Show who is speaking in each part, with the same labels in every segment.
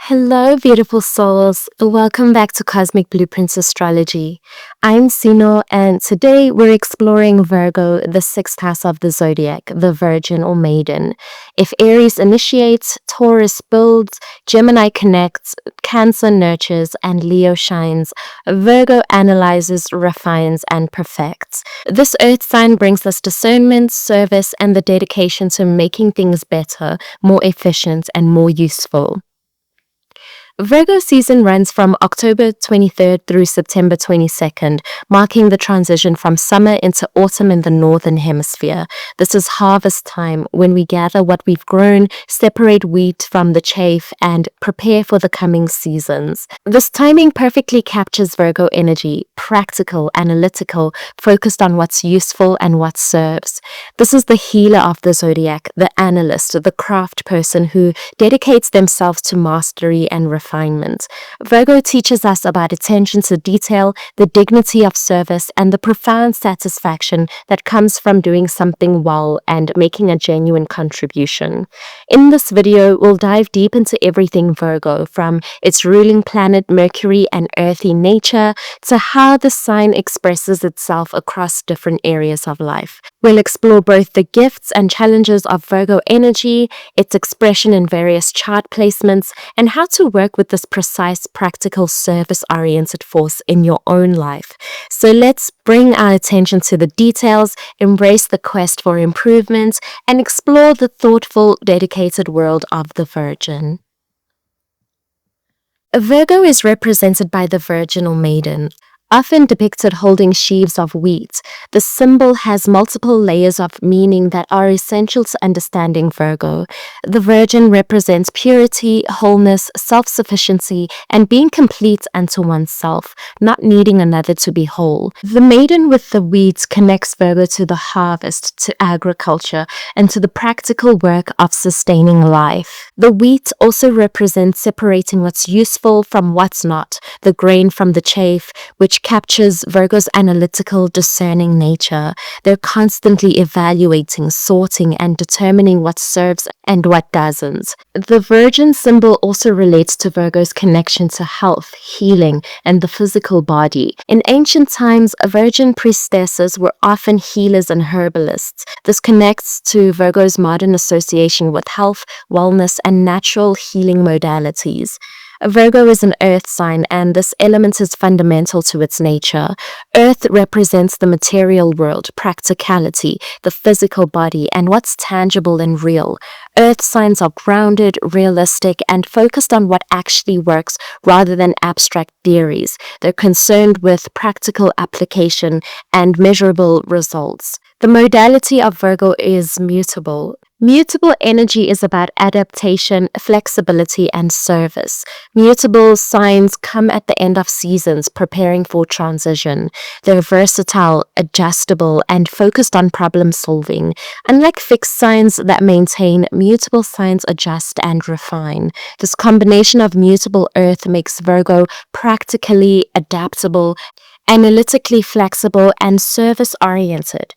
Speaker 1: Hello, beautiful souls. Welcome back to Cosmic Blueprints Astrology. I'm Sino, and today we're exploring Virgo, the sixth house of the Zodiac, the Virgin or Maiden. If Aries initiates, Taurus builds, Gemini connects, Cancer nurtures, and Leo shines, Virgo analyzes, refines, and perfects. This earth sign brings us discernment, service, and the dedication to making things better, more efficient, and more useful. Virgo season runs from October 23rd through September 22nd, marking the transition from summer into autumn in the northern hemisphere. This is harvest time when we gather what we've grown, separate wheat from the chaff, and prepare for the coming seasons. This timing perfectly captures Virgo energy, practical, analytical, focused on what's useful and what serves. This is the healer of the zodiac, the analyst, the craft person who dedicates themselves to mastery and refinement. Virgo teaches us about attention to detail, the dignity of service, and the profound satisfaction that comes from doing something well and making a genuine contribution. In this video, we'll dive deep into everything Virgo, from its ruling planet Mercury and earthy nature to how the sign expresses itself across different areas of life. We'll explore both the gifts and challenges of Virgo energy, its expression in various chart placements, and how to work with this precise, practical, service-oriented force in your own life. So let's bring our attention to the details, embrace the quest for improvement, and explore the thoughtful, dedicated world of the Virgin. Virgo is represented by the Virgin or Maiden, often depicted holding sheaves of wheat. The symbol has multiple layers of meaning that are essential to understanding Virgo. The Virgin represents purity, wholeness, self-sufficiency, and being complete unto oneself, not needing another to be whole. The Maiden with the wheat connects Virgo to the harvest, to agriculture, and to the practical work of sustaining life. The wheat also represents separating what's useful from what's not, the grain from the chaff, which captures Virgo's analytical, discerning nature. They're constantly evaluating, sorting, and determining what serves and what doesn't. The Virgin symbol also relates to Virgo's connection to health, healing, and the physical body. In ancient times, Virgin priestesses were often healers and herbalists. This connects to Virgo's modern association with health, wellness, and natural healing modalities. Virgo is an earth sign, and this element is fundamental to its nature. Earth represents the material world, practicality, the physical body, and what's tangible and real. Earth signs are grounded, realistic, and focused on what actually works rather than abstract theories. They're concerned with practical application and measurable results. The modality of Virgo is mutable. Mutable energy is about adaptation, flexibility, and service. Mutable signs come at the end of seasons, preparing for transition. They're versatile, adjustable, and focused on problem solving. Unlike fixed signs that maintain, mutable signs adjust and refine. This combination of mutable earth makes Virgo practically adaptable, analytically flexible, and service-oriented.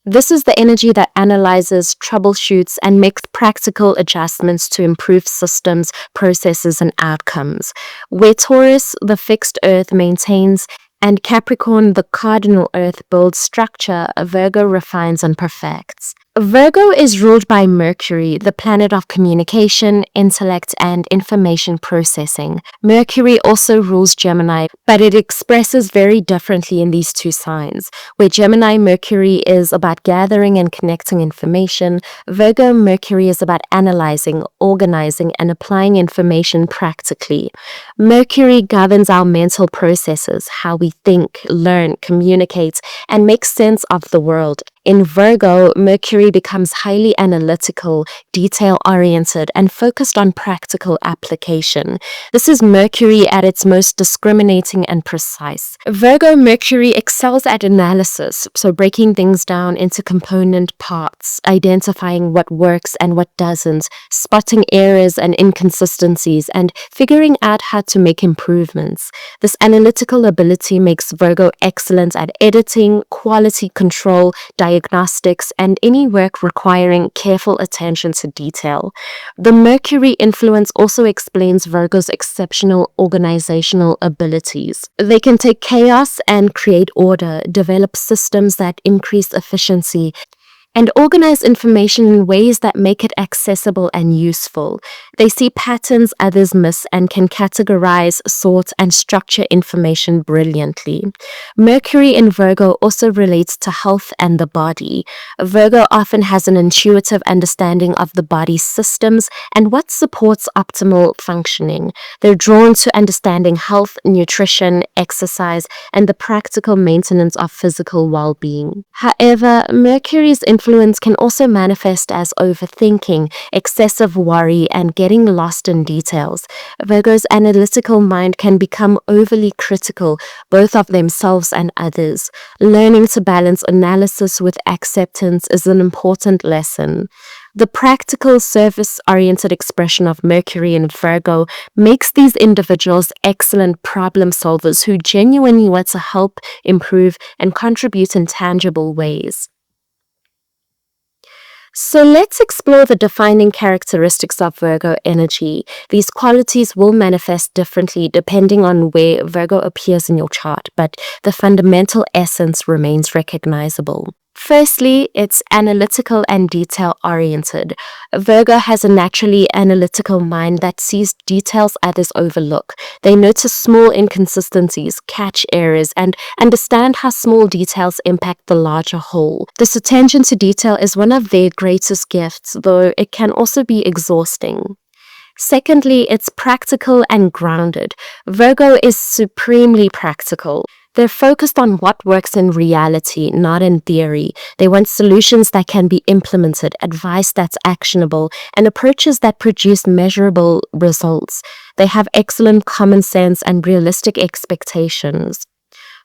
Speaker 1: This is the energy that analyzes, troubleshoots, and makes practical adjustments to improve systems, processes, and outcomes. Where Taurus, the fixed earth, maintains, and Capricorn, the cardinal earth, builds structure, Virgo refines and perfects. Virgo is ruled by Mercury, the planet of communication, intellect, and information processing. Mercury also rules Gemini, but it expresses very differently in these two signs. Where Gemini Mercury is about gathering and connecting information, Virgo Mercury is about analyzing, organizing, and applying information practically. Mercury governs our mental processes, how we think, learn, communicate, and make sense of the world. In Virgo, Mercury becomes highly analytical, detail-oriented, and focused on practical application. This is Mercury at its most discriminating and precise. Virgo Mercury excels at analysis, so breaking things down into component parts, identifying what works and what doesn't, spotting errors and inconsistencies, and figuring out how to make improvements. This analytical ability makes Virgo excellent at editing, quality control, diagnostics, and any work requiring careful attention to detail. The Mercury influence also explains Virgo's exceptional organizational abilities. They can take chaos and create order, develop systems that increase efficiency, and organize information in ways that make it accessible and useful. They see patterns others miss and can categorize, sort, and structure information brilliantly. Mercury in Virgo also relates to health and the body. Virgo often has an intuitive understanding of the body's systems and what supports optimal functioning. They're drawn to understanding health, nutrition, exercise, and the practical maintenance of physical well-being. However, Mercury's influence can also manifest as overthinking, excessive worry, and getting lost in details. Virgo's analytical mind can become overly critical, both of themselves and others. Learning to balance analysis with acceptance is an important lesson. The practical, service-oriented expression of Mercury in Virgo makes these individuals excellent problem solvers who genuinely want to help, improve, and contribute in tangible ways. So let's explore the defining characteristics of Virgo energy. These qualities will manifest differently depending on where Virgo appears in your chart, but the fundamental essence remains recognizable. Firstly, it's analytical and detail-oriented. Virgo has a naturally analytical mind that sees details others overlook. They notice small inconsistencies, catch errors, and understand how small details impact the larger whole. This attention to detail is one of their greatest gifts, though it can also be exhausting. Secondly, it's practical and grounded. Virgo is supremely practical. They're focused on what works in reality, not in theory. They want solutions that can be implemented, advice that's actionable, and approaches that produce measurable results. They have excellent common sense and realistic expectations.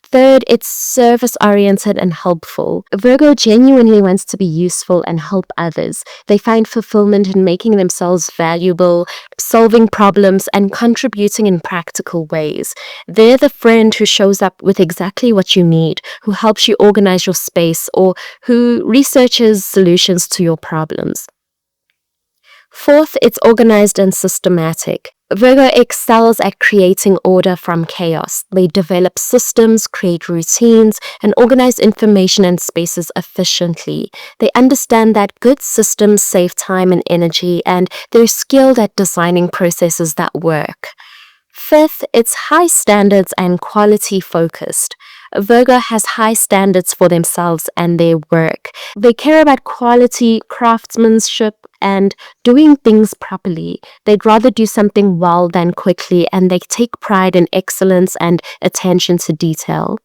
Speaker 1: Third, it's service-oriented and helpful. Virgo genuinely wants to be useful and help others. They find fulfillment in making themselves valuable, solving problems, and contributing in practical ways. They're the friend who shows up with exactly what you need, who helps you organize your space, or who researches solutions to your problems. Fourth, it's organized and systematic. Virgo excels at creating order from chaos. They develop systems, create routines, and organize information and spaces efficiently. They understand that good systems save time and energy, and they're skilled at designing processes that work. Fifth, it's high standards and quality focused. Virgo has high standards for themselves and their work. They care about quality, craftsmanship, and doing things properly. They'd rather do something well than quickly, and they take pride in excellence and attention to detail.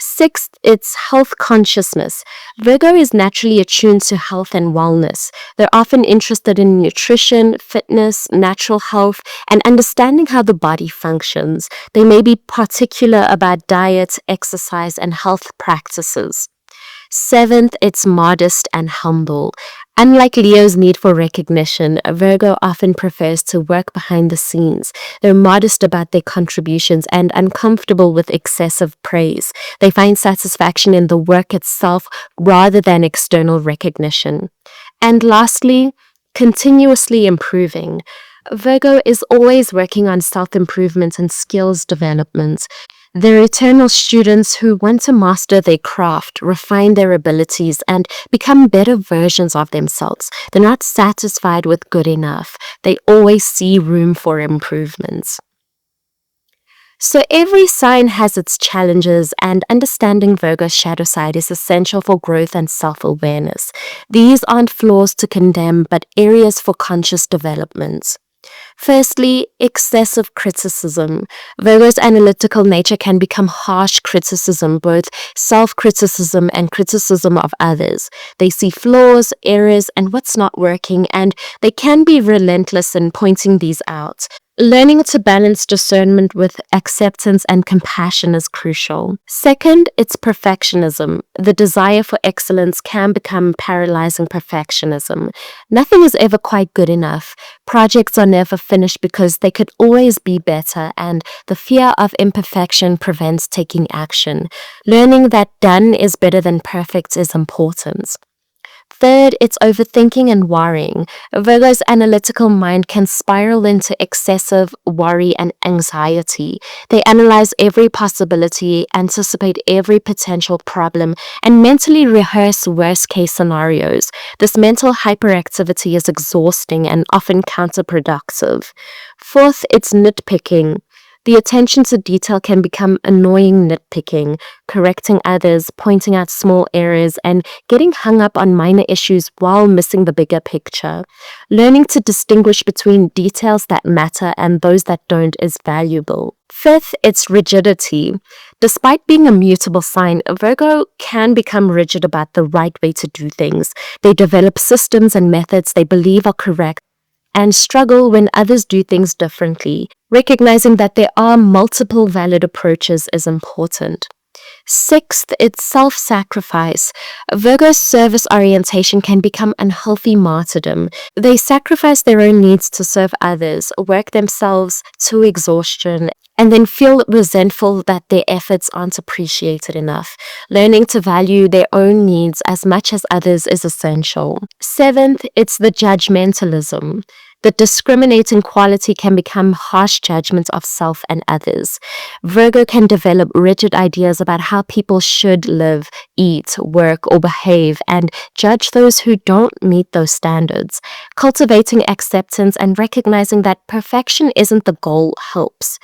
Speaker 1: Sixth, it's health consciousness. Virgo is naturally attuned to health and wellness. They're often interested in nutrition, fitness, natural health, and understanding how the body functions. They may be particular about diet, exercise, and health practices. Seventh, it's modest and humble. Unlike Leo's need for recognition, Virgo often prefers to work behind the scenes. They're modest about their contributions and uncomfortable with excessive praise. They find satisfaction in the work itself rather than external recognition. And lastly, continuously improving. Virgo is always working on self-improvement and skills development. They're eternal students who want to master their craft, refine their abilities, and become better versions of themselves. They're not satisfied with good enough. They always see room for improvement. So every sign has its challenges, and understanding Virgo's shadow side is essential for growth and self-awareness. These aren't flaws to condemn, but areas for conscious development. Firstly, excessive criticism. Virgo's analytical nature can become harsh criticism, both self-criticism and criticism of others. They see flaws, errors, and what's not working, and they can be relentless in pointing these out. Learning to balance discernment with acceptance and compassion is crucial. Second, it's perfectionism. The desire for excellence can become paralyzing perfectionism. Nothing is ever quite good enough. Projects are never finished because they could always be better, and the fear of imperfection prevents taking action. Learning that done is better than perfect is important. Third, it's overthinking and worrying. Virgo's analytical mind can spiral into excessive worry and anxiety. They analyze every possibility, anticipate every potential problem, and mentally rehearse worst-case scenarios. This mental hyperactivity is exhausting and often counterproductive. Fourth, it's nitpicking. The attention to detail can become annoying nitpicking, correcting others, pointing out small errors, and getting hung up on minor issues while missing the bigger picture. Learning to distinguish between details that matter and those that don't is valuable. Fifth, it's rigidity. Despite being a mutable sign, Virgo can become rigid about the right way to do things. They develop systems and methods they believe are correct and struggle when others do things differently. Recognizing that there are multiple valid approaches is important. Sixth, it's self-sacrifice. Virgo's service orientation can become unhealthy martyrdom. They sacrifice their own needs to serve others, work themselves to exhaustion, and then feel resentful that their efforts aren't appreciated enough. Learning to value their own needs as much as others is essential. Seventh, it's the judgmentalism. The discriminating quality can become harsh judgments of self and others. Virgo can develop rigid ideas about how people should live, eat, work, or behave, and judge those who don't meet those standards. Cultivating acceptance and recognizing that perfection isn't the goal helps.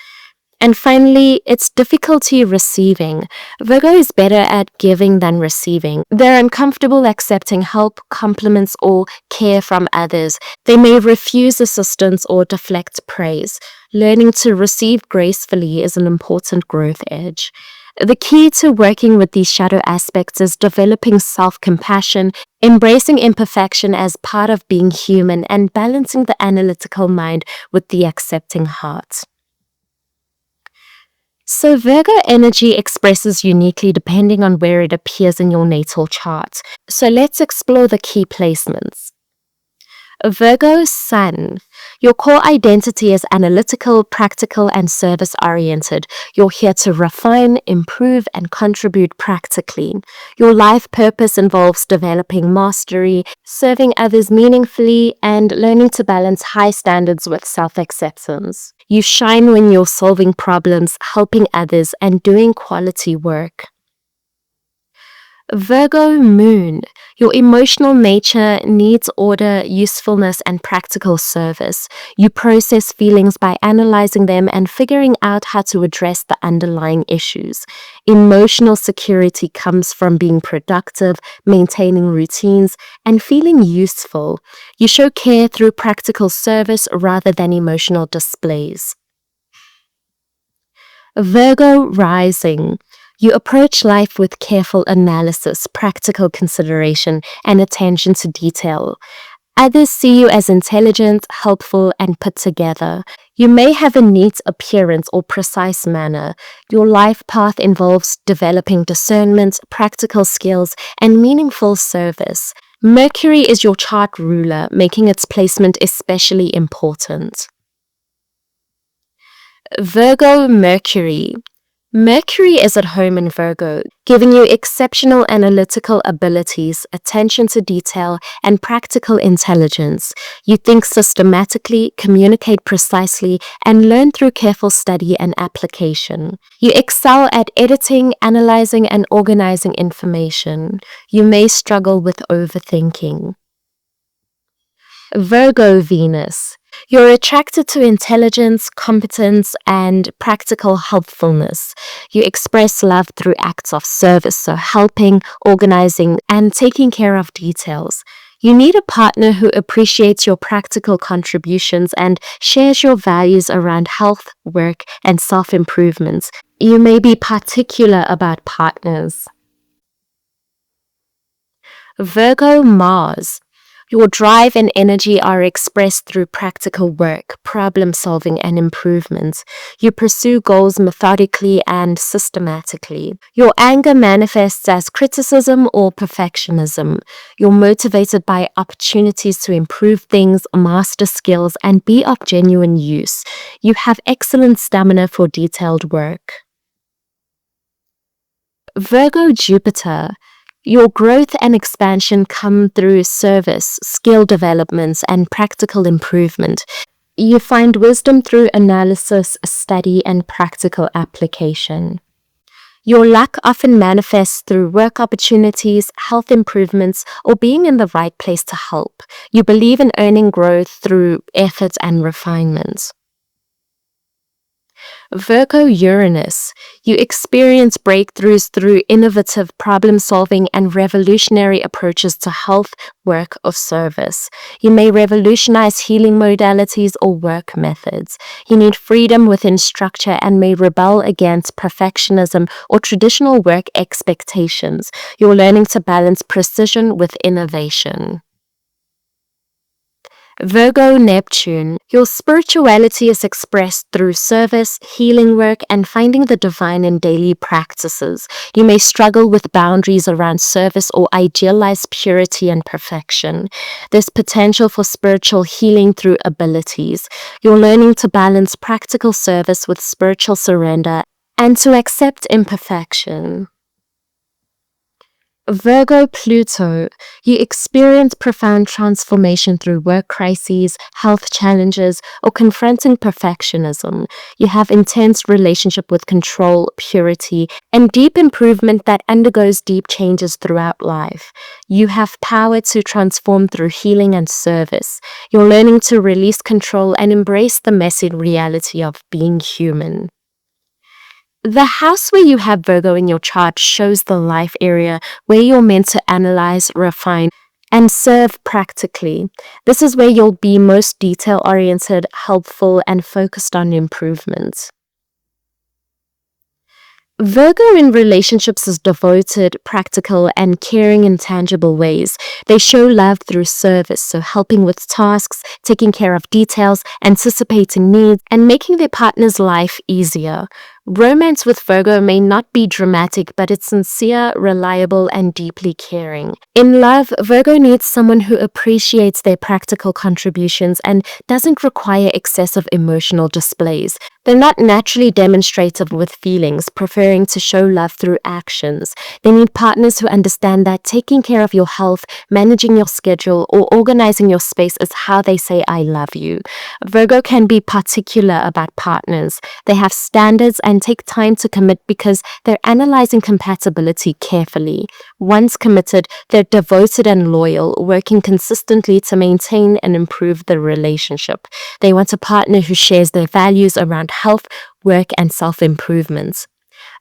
Speaker 1: And finally, it's difficulty receiving. Virgo is better at giving than receiving. They're uncomfortable accepting help, compliments, or care from others. They may refuse assistance or deflect praise. Learning to receive gracefully is an important growth edge. The key to working with these shadow aspects is developing self-compassion, embracing imperfection as part of being human, and balancing the analytical mind with the accepting heart. So Virgo energy expresses uniquely depending on where it appears in your natal chart. So let's explore the key placements. Virgo Sun. Your core identity is analytical, practical, and service-oriented. You're here to refine, improve, and contribute practically. Your life purpose involves developing mastery, serving others meaningfully, and learning to balance high standards with self-acceptance. You shine when you're solving problems, helping others, and doing quality work. Virgo Moon. Your emotional nature needs order, usefulness, and practical service. You process feelings by analyzing them and figuring out how to address the underlying issues. Emotional security comes from being productive, maintaining routines, and feeling useful. You show care through practical service rather than emotional displays. Virgo Rising. You approach life with careful analysis, practical consideration, and attention to detail. Others see you as intelligent, helpful, and put together. You may have a neat appearance or precise manner. Your life path involves developing discernment, practical skills, and meaningful service. Mercury is your chart ruler, making its placement especially important. Virgo Mercury. Mercury is at home in Virgo, giving you exceptional analytical abilities, attention to detail, and practical intelligence. You think systematically, communicate precisely, and learn through careful study and application. You excel at editing, analyzing, and organizing information. You may struggle with overthinking. Virgo Venus. You're attracted to intelligence, competence, and practical helpfulness. You express love through acts of service, so helping, organizing, and taking care of details. You need a partner who appreciates your practical contributions and shares your values around health, work, and self-improvement. You may be particular about partners. Virgo Mars. Your drive and energy are expressed through practical work, problem solving, and improvement. You pursue goals methodically and systematically. Your anger manifests as criticism or perfectionism. You're motivated by opportunities to improve things, master skills, and be of genuine use. You have excellent stamina for detailed work. Virgo Jupiter. Your growth and expansion come through service, skill developments, and practical improvement. You find wisdom through analysis, study, and practical application. Your luck often manifests through work opportunities, health improvements, or being in the right place to help. You believe in earning growth through effort and refinement. Virgo Uranus. You experience breakthroughs through innovative problem solving and revolutionary approaches to health, work, or service. You may revolutionize healing modalities or work methods. You need freedom within structure and may rebel against perfectionism or traditional work expectations. You're learning to balance precision with innovation. Virgo Neptune. Your spirituality is expressed through service, healing work, and finding the divine in daily practices. You may struggle with boundaries around service or idealize purity and perfection. There's potential for spiritual healing through abilities. You're learning to balance practical service with spiritual surrender and to accept imperfection. Virgo Pluto. You experience profound transformation through work crises, health challenges, or confronting perfectionism. You have intense relationship with control, purity, and deep improvement that undergoes deep changes throughout life. You have power to transform through healing and service. You're learning to release control and embrace the messy reality of being human. The house where you have Virgo in your chart shows the life area where you're meant to analyze, refine, and serve practically. This is where you'll be most detail-oriented, helpful, and focused on improvement. Virgo in relationships is devoted, practical, and caring in tangible ways. They show love through service, so helping with tasks, taking care of details, anticipating needs, and making their partner's life easier. Romance with Virgo may not be dramatic, but it's sincere, reliable, and deeply caring. In love, Virgo needs someone who appreciates their practical contributions and doesn't require excessive emotional displays. They're not naturally demonstrative with feelings, preferring to show love through actions. They need partners who understand that taking care of your health, managing your schedule, or organizing your space is how they say I love you. Virgo can be particular about partners. They have standards and take time to commit because they're analyzing compatibility carefully. Once committed, they're devoted and loyal, working consistently to maintain and improve the relationship. They want a partner who shares their values around health, work, and self-improvement.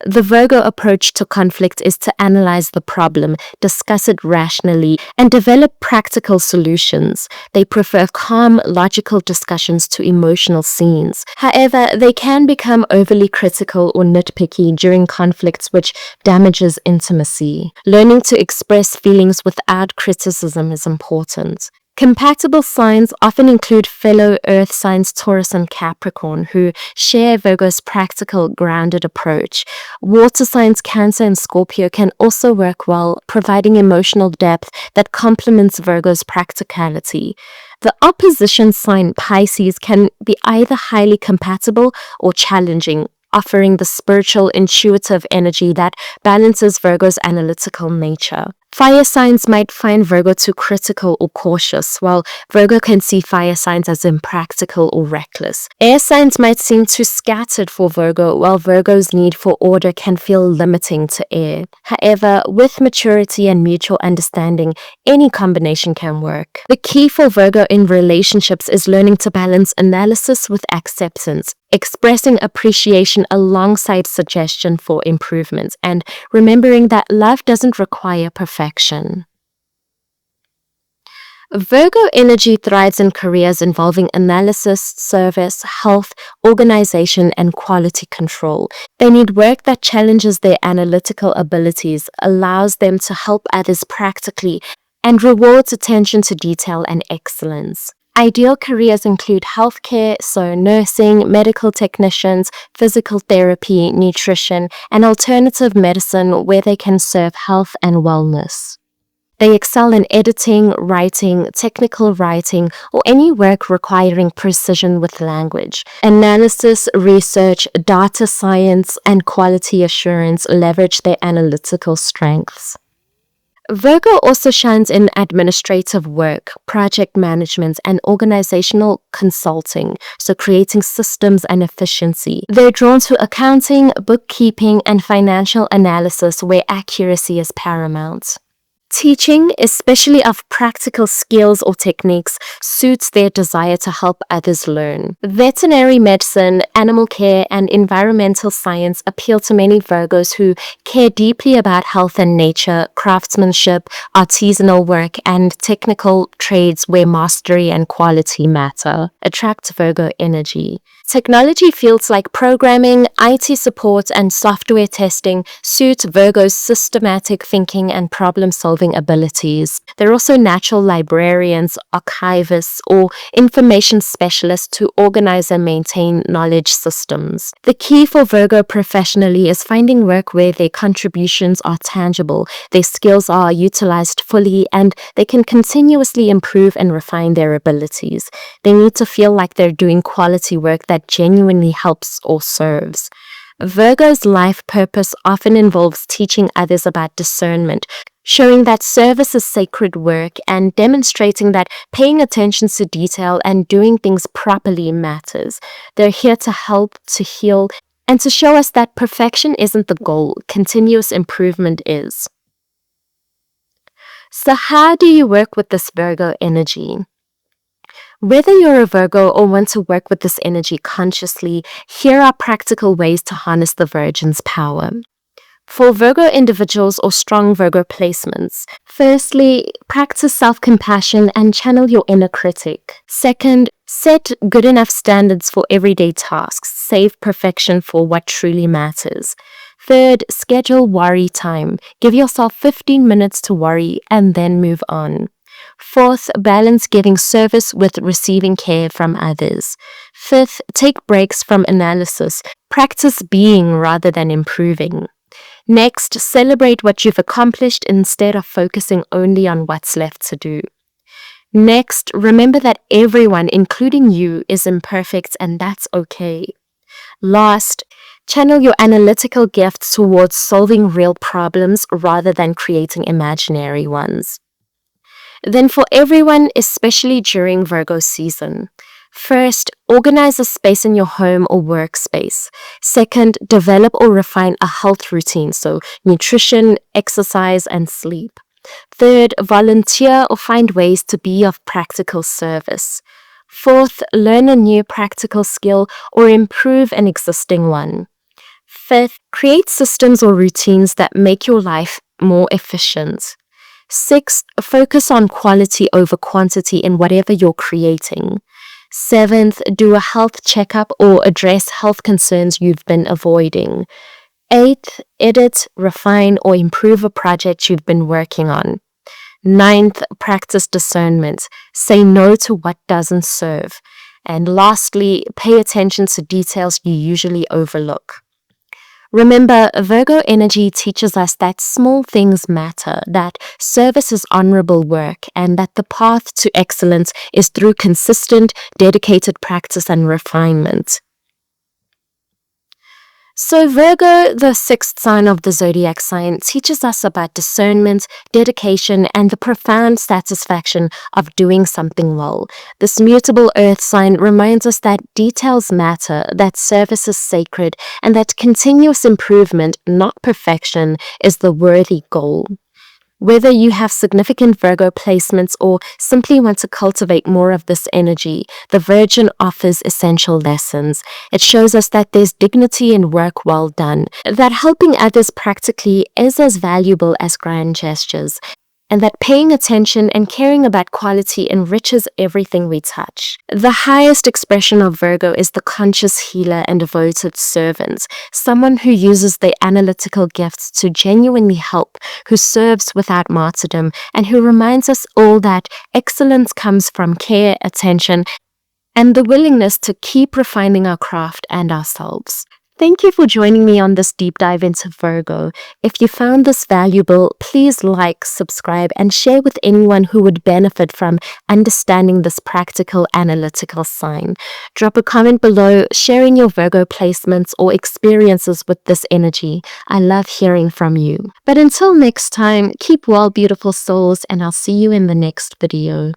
Speaker 1: The Virgo approach to conflict is to analyze the problem, discuss it rationally, and develop practical solutions. They prefer calm, logical discussions to emotional scenes. However, they can become overly critical or nitpicky during conflicts, which damages intimacy. Learning to express feelings without criticism is important. Compatible signs often include fellow Earth signs Taurus and Capricorn, who share Virgo's practical, grounded approach. Water signs Cancer and Scorpio can also work well, providing emotional depth that complements Virgo's practicality. The opposition sign Pisces can be either highly compatible or challenging, offering the spiritual, intuitive energy that balances Virgo's analytical nature. Fire signs might find Virgo too critical or cautious, while Virgo can see fire signs as impractical or reckless. Air signs might seem too scattered for Virgo, while Virgo's need for order can feel limiting to air. However, with maturity and mutual understanding, any combination can work. The key for Virgo in relationships is learning to balance analysis with acceptance, expressing appreciation alongside suggestion for improvement, and remembering that love doesn't require perfection. Virgo energy thrives in careers involving analysis, service, health, organization, and quality control. They need work that challenges their analytical abilities, allows them to help others practically, and rewards attention to detail and excellence. Ideal careers include healthcare, so nursing, medical technicians, physical therapy, nutrition, and alternative medicine where they can serve health and wellness. They excel in editing, writing, technical writing, or any work requiring precision with language. Analysis, research, data science, and quality assurance leverage their analytical strengths. Virgo also shines in administrative work, project management, and organizational consulting, so creating systems and efficiency. They're drawn to accounting, bookkeeping, and financial analysis where accuracy is paramount. Teaching, especially of practical skills or techniques, suits their desire to help others learn. Veterinary medicine, animal care, and environmental science appeal to many Virgos who care deeply about health and nature, craftsmanship, artisanal work, and technical trades where mastery and quality matter. Attract Virgo energy. Technology fields like programming, IT support, and software testing suit Virgo's systematic thinking and problem-solving abilities. They're also natural librarians, archivists, or information specialists to organize and maintain knowledge systems. The key for Virgo professionally is finding work where their contributions are tangible, their skills are utilized fully, and they can continuously improve and refine their abilities. They need to feel like they're doing quality work that genuinely helps or serves. Virgo's life purpose often involves teaching others about discernment, showing that service is sacred work, and demonstrating that paying attention to detail and doing things properly matters. They're here to help, to heal, and to show us that perfection isn't the goal, continuous improvement is. So how do you work with this Virgo energy? Whether you're a Virgo or want to work with this energy consciously, here are practical ways to harness the Virgin's power. For Virgo individuals or strong Virgo placements, firstly, practice self-compassion and channel your inner critic. Second, set good enough standards for everyday tasks. Save perfection for what truly matters. Third, schedule worry time. Give yourself 15 minutes to worry and then move on. Fourth, balance giving service with receiving care from others. Fifth, take breaks from analysis. Practice being rather than improving. Next, celebrate what you've accomplished instead of focusing only on what's left to do. Next, remember that everyone, including you, is imperfect and that's okay. Last, channel your analytical gifts towards solving real problems rather than creating imaginary ones. Then for everyone, especially during Virgo season, first, organize a space in your home or workspace. Second, develop or refine a health routine, so nutrition, exercise, and sleep. Third, volunteer or find ways to be of practical service. Fourth, learn a new practical skill or improve an existing one. Fifth, create systems or routines that make your life more efficient. Sixth, focus on quality over quantity in whatever you're creating. Seventh, do a health checkup or address health concerns you've been avoiding. Eighth, edit, refine, or improve a project you've been working on. Ninth, practice discernment. Say no to what doesn't serve. And lastly, pay attention to details you usually overlook. Remember, Virgo energy teaches us that small things matter, that service is honorable work, and that the path to excellence is through consistent, dedicated practice and refinement. So Virgo, the sixth sign of the zodiac sign, teaches us about discernment, dedication, and the profound satisfaction of doing something well. This mutable earth sign reminds us that details matter, that service is sacred, and that continuous improvement, not perfection, is the worthy goal. Whether you have significant Virgo placements or simply want to cultivate more of this energy, the Virgin offers essential lessons. It shows us that there's dignity in work well done, that helping others practically is as valuable as grand gestures, and that paying attention and caring about quality enriches everything we touch. The highest expression of Virgo is the conscious healer and devoted servant, someone who uses their analytical gifts to genuinely help, who serves without martyrdom, and who reminds us all that excellence comes from care, attention, and the willingness to keep refining our craft and ourselves. Thank you for joining me on this deep dive into Virgo. If you found this valuable, please like, subscribe, and share with anyone who would benefit from understanding this practical analytical sign. Drop a comment below sharing your Virgo placements or experiences with this energy. I love hearing from you. But until next time, keep well, beautiful souls, and I'll see you in the next video.